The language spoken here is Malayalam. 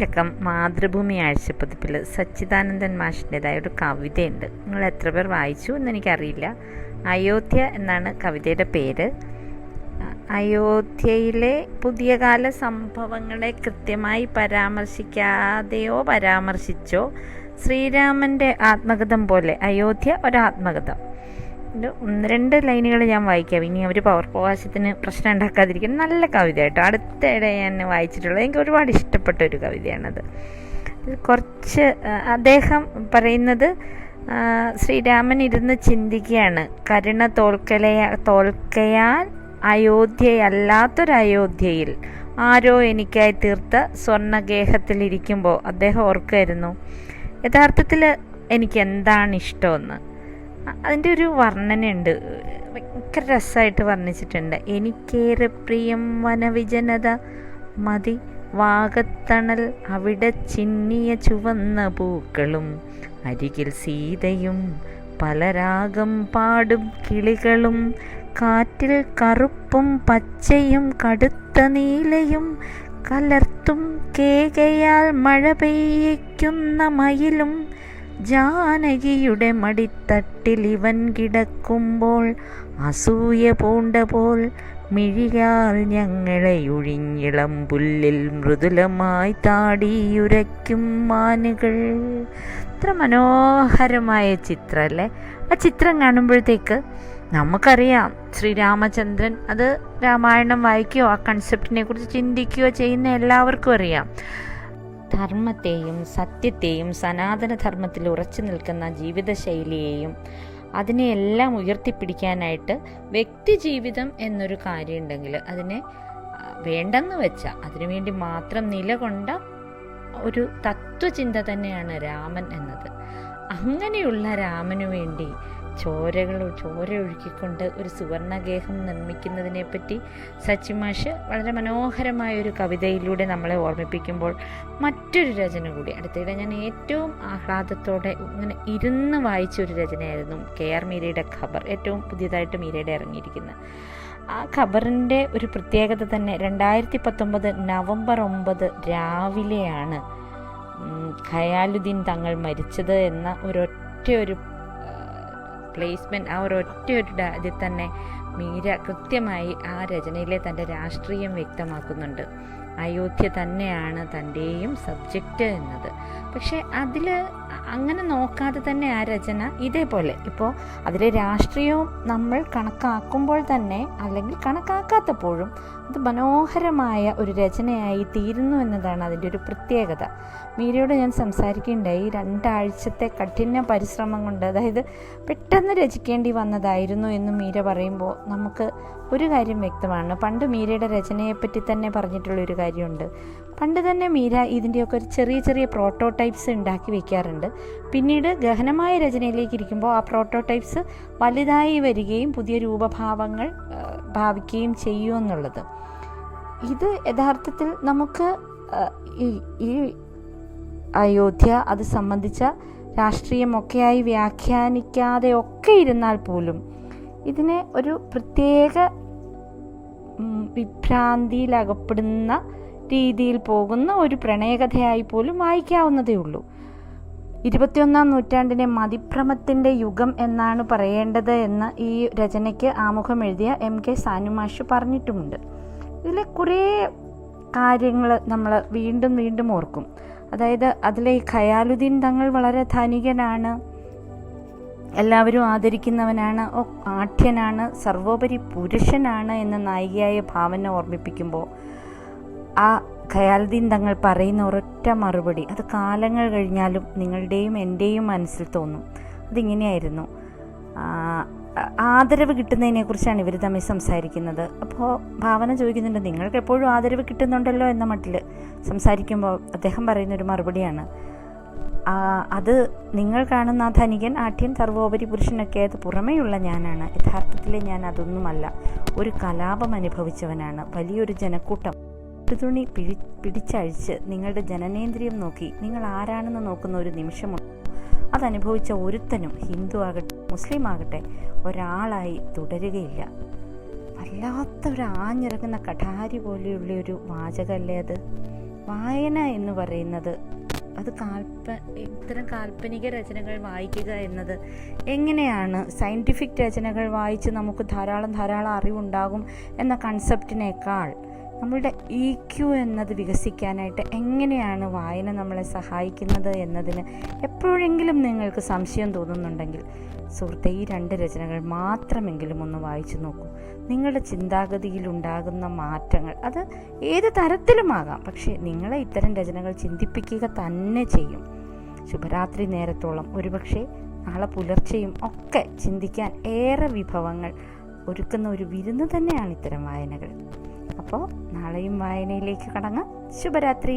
ലക്കം മാതൃഭൂമി ആഴ്ചപ്പതിപ്പിൽ സച്ചിദാനന്ദൻ മാഷിൻ്റെതായ ഒരു കവിതയുണ്ട്. നിങ്ങൾ എത്ര പേർ വായിച്ചു എന്നെനിക്കറിയില്ല. അയോധ്യ എന്നാണ് കവിതയുടെ പേര്. അയോധ്യയിലെ പുതിയ കാല സംഭവങ്ങളെ കൃത്യമായി പരാമർശിക്കാതെയോ പരാമർശിച്ചോ ശ്രീരാമൻ്റെ ആത്മകഥം പോലെ അയോധ്യ ഒരാത്മകഥം. ഒന്ന് രണ്ട് ലൈനുകൾ ഞാൻ വായിക്കാം. ഇനി അവർ പൗർവകാശത്തിന് പ്രശ്നം ഉണ്ടാക്കാതിരിക്കുന്ന നല്ല കവിത കേട്ടോ. അടുത്തിടെ ഞാൻ വായിച്ചിട്ടുള്ളത്, എനിക്ക് ഒരുപാട് ഇഷ്ടപ്പെട്ട ഒരു കവിതയാണത്. കുറച്ച് അദ്ദേഹം പറയുന്നത്, ശ്രീരാമൻ ഇരുന്ന് ചിന്തിക്കുകയാണ്, കരുണ തോൽക്കയാൽ അയോധ്യയല്ലാത്തൊരയോധ്യയിൽ ആരോ എനിക്കായി തീർത്ത സ്വർണ്ണഗേഹത്തിലിരിക്കുമ്പോൾ അദ്ദേഹം ഓർക്കുമായിരുന്നു, യഥാർത്ഥത്തിൽ എനിക്ക് എന്താണ് ഇഷ്ടമെന്ന്. അതിൻ്റെ ഒരു വർണ്ണനയുണ്ട്, ഭയങ്കര രസമായിട്ട് വർണ്ണിച്ചിട്ടുണ്ട്. എനിക്കേറെ പ്രിയം വനവിജനത മതി വാകത്തണൽ അവിടെ ചിന്നിയ ചുവന്ന പൂക്കളും അരികിൽ സീതയും പലരാഗം പാടും കിളികളും കാറ്റിൽ കറുപ്പും പച്ചയും കടുത്ത നീലയും കലർത്തും കേകയാൽ മഴ പെയ്യിക്കുന്ന മയിലും ജാനകിയുടെ മടിത്തട്ടിൽ ഇവൻ കിടക്കുമ്പോൾ അസൂയ പൂണ്ട പോൽ മിഴിയാൽ ഞങ്ങളെ ഒഴിഞ്ഞിളം പുല്ലിൽ മൃദുലമായി താടിയുരയ്ക്കും മാനുകൾ. ഇത്ര മനോഹരമായ ചിത്രമല്ലേ? ആ ചിത്രം കാണുമ്പോഴത്തേക്ക് നമുക്കറിയാം ശ്രീരാമചന്ദ്രൻ, അത് രാമായണം വായിക്കുകയോ ആ കൺസെപ്റ്റിനെ കുറിച്ച് ചിന്തിക്കുകയോ ചെയ്യുന്ന എല്ലാവർക്കും അറിയാം, ധർമ്മത്തെയും സത്യത്തെയും സനാതനധർമ്മത്തിൽ ഉറച്ചു നിൽക്കുന്ന ജീവിതശൈലിയെയും അതിനെയെല്ലാം ഉയർത്തിപ്പിടിക്കാനായിട്ട് വ്യക്തി ജീവിതം എന്നൊരു കാര്യമുണ്ടെങ്കിൽ അതിനെ വേണ്ടെന്ന് വെച്ചാൽ അതിനുവേണ്ടി മാത്രം നിലകൊണ്ട ഒരു തത്വചിന്ത തന്നെയാണ് രാമൻ എന്നത്. അങ്ങനെയുള്ള രാമനു വേണ്ടി ചോര ഒഴുക്കിക്കൊണ്ട് ഒരു സുവർണഗേഹം നിർമ്മിക്കുന്നതിനെപ്പറ്റി സച്ചിമാഷ് വളരെ മനോഹരമായൊരു കവിതയിലൂടെ നമ്മളെ ഓർമ്മിപ്പിക്കുമ്പോൾ മറ്റൊരു രചന കൂടി അടുത്തിടെ ഞാൻ ഏറ്റവും ആഹ്ലാദത്തോടെ ഇങ്ങനെ ഇരുന്ന് വായിച്ചൊരു രചനയായിരുന്നു KR മീരയുടെ ഖബർ. ഏറ്റവും പുതിയതായിട്ട് മീരയുടെ ഇറങ്ങിയിരിക്കുന്ന ആ ഖബറിൻ്റെ ഒരു പ്രത്യേകത തന്നെ 2019 നവംബർ 9 രാവിലെയാണ് ഖയാലുദ്ദീൻ തങ്ങൾ മരിച്ചത് എന്ന ഒരു പ്ലേസ്മെൻറ്റ്, ആ ഒരൊറ്റ ഇതിൽ തന്നെ മീര കൃത്യമായി ആ രചനയിലെ തൻ്റെ രാഷ്ട്രീയം വ്യക്തമാക്കുന്നുണ്ട്. അയോധ്യ തന്നെയാണ് തൻ്റെയും സബ്ജക്റ്റ് എന്നത്. പക്ഷേ അതിൽ അങ്ങനെ നോക്കാതെ തന്നെ ആ രചന ഇതേപോലെ ഇപ്പോൾ അതിലെ രാഷ്ട്രീയവും നമ്മൾ കണക്കാക്കുമ്പോൾ തന്നെ അല്ലെങ്കിൽ കണക്കാക്കാത്തപ്പോഴും അത് മനോഹരമായ ഒരു രചനയായി തീരുന്നു എന്നതാണ് അതിൻ്റെ ഒരു പ്രത്യേകത. മീരയോട് ഞാൻ സംസാരിക്കുകയുണ്ടായി. 2 ആഴ്ചത്തെ കഠിന പരിശ്രമം കൊണ്ട്, അതായത് പെട്ടെന്ന് രചിക്കേണ്ടി വന്നതായിരുന്നു എന്ന് മീര പറയുമ്പോൾ നമുക്ക് ഒരു കാര്യം വ്യക്തമാണ്. പണ്ട് മീരയുടെ രചനയെപ്പറ്റി തന്നെ പറഞ്ഞിട്ടുള്ളൊരു കാര്യമുണ്ട്. പണ്ട് തന്നെ മീര ഇതിൻ്റെയൊക്കെ ഒരു ചെറിയ പ്രോട്ടോടൈപ്സ് ഉണ്ടാക്കി വയ്ക്കാറുണ്ട്. പിന്നീട് ഗഹനമായ രചനയിലേക്ക് ഇരിക്കുമ്പോൾ ആ പ്രോട്ടോടൈപ്സ് വലുതായി വരികയും പുതിയ രൂപഭാവങ്ങൾ ഭാവിക്കുകയും ചെയ്യുമെന്നുള്ളത്. ഇത് യഥാർത്ഥത്തിൽ നമുക്ക് ഈ അയോധ്യ അത് സംബന്ധിച്ച രാഷ്ട്രീയമൊക്കെയായി വ്യാഖ്യാനിക്കാതെ ഒക്കെ ഇരുന്നാൽ പോലും ഇതിനെ ഒരു പ്രത്യേക വിഭ്രാന്തിയിലകപ്പെടുന്ന രീതിയിൽ പോകുന്ന ഒരു പ്രണയകഥയായി പോലും വായിക്കാവുന്നതേ ഉള്ളൂ. 21-ാം നൂറ്റാണ്ടിനെ മതിഭ്രമത്തിൻ്റെ യുഗം എന്നാണ് പറയേണ്ടത് എന്ന് ഈ രചനയ്ക്ക് ആമുഖം എഴുതിയ MK സാനുമാഷ് പറഞ്ഞിട്ടുമുണ്ട്. ഇതിലെ കുറേ കാര്യങ്ങൾ നമ്മൾ വീണ്ടും ഓർക്കും. അതായത് അതിലെ ഖയാലുദ്ദീൻ തങ്ങൾ വളരെ ധനികനാണ്, എല്ലാവരും ആദരിക്കുന്നവനാണ്, ആഠ്യനാണ്, സർവോപരി പുരുഷനാണ് എന്ന നായികയായ ഭാവന ഓർമ്മിപ്പിക്കുമ്പോൾ ആ ഖയാലുദ്ദീൻ തങ്ങൾ പറയുന്ന ഒരൊറ്റ മറുപടി അത് കാലങ്ങൾ കഴിഞ്ഞാലും നിങ്ങളുടെയും എൻ്റെയും മനസ്സിൽ തോന്നും. അതിങ്ങനെയായിരുന്നു. ആദരവ് കിട്ടുന്നതിനെക്കുറിച്ചാണ് ഇവർ തമ്മിൽ സംസാരിക്കുന്നത്. അപ്പോൾ ഭാവന ചോദിക്കുന്നുണ്ട്, നിങ്ങൾക്ക് എപ്പോഴും ആദരവ് കിട്ടുന്നുണ്ടല്ലോ എന്ന മട്ടിൽ സംസാരിക്കുമ്പോൾ അദ്ദേഹം പറയുന്നൊരു മറുപടിയാണ്, അത് നിങ്ങൾ കാണുന്ന ആ ധനികൻ, ആഠ്യൻ, സർവോപരി പുരുഷനൊക്കെ അത് പുറമേയുള്ള ഞാനാണ്. യഥാർത്ഥത്തിൽ ഞാൻ അതൊന്നുമല്ല. ഒരു കലാപം അനുഭവിച്ചവനാണ്. വലിയൊരു ജനക്കൂട്ടം തുണി പിടിച്ചഴിച്ച് നിങ്ങളുടെ ജനനേന്ദ്രിയം നോക്കി നിങ്ങൾ ആരാണെന്ന് നോക്കുന്ന ഒരു നിമിഷമുണ്ട്. അതനുഭവിച്ച ഒരുത്തനും ഹിന്ദു ആകട്ടെ മുസ്ലിം ആകട്ടെ ഒരാളായി തുടരുകയില്ല. വല്ലാത്ത ഒരു ആഞ്ഞിറങ്ങുന്ന കഠാരി പോലെയുള്ള ഒരു വാചകമല്ലേ അത്? വായന എന്ന് പറയുന്നത് അത് ഇത്തരം കാൽപ്പനിക രചനകൾ വായിക്കുക എന്നത് എങ്ങനെയാണ് സയൻറ്റിഫിക് രചനകൾ വായിച്ച് നമുക്ക് ധാരാളം അറിവുണ്ടാകും എന്ന കൺസെപ്റ്റിനേക്കാൾ നമ്മളുടെ EQ എന്നത് വികസിക്കാനായിട്ട് എങ്ങനെയാണ് വായന നമ്മളെ സഹായിക്കുന്നത് എന്നതിന് എപ്പോഴെങ്കിലും നിങ്ങൾക്ക് സംശയം തോന്നുന്നുണ്ടെങ്കിൽ സുഹൃത്തെ, ഈ 2 രചനകൾ മാത്രമെങ്കിലും ഒന്ന് വായിച്ചു നോക്കൂ. നിങ്ങളുടെ ചിന്താഗതിയിൽ ഉണ്ടാകുന്ന മാറ്റങ്ങൾ അത് ഏത് തരത്തിലുമാകാം, പക്ഷേ നിങ്ങളെ ഇത്തരം രചനകൾ ചിന്തിപ്പിക്കുക തന്നെ ചെയ്യും. ശുഭരാത്രി നേരത്തോളം, ഒരുപക്ഷെ നാളെ പുലർച്ചെയും ഒക്കെ ചിന്തിക്കാൻ ഏറെ വിഭവങ്ങൾ ഒരുക്കുന്ന ഒരു വിരുന്ന് തന്നെയാണ് ഇത്തരം വായനകൾ. അപ്പോൾ നാളെയും വായനയിലേക്ക് കടങ്ങാം. ശുഭരാത്രി.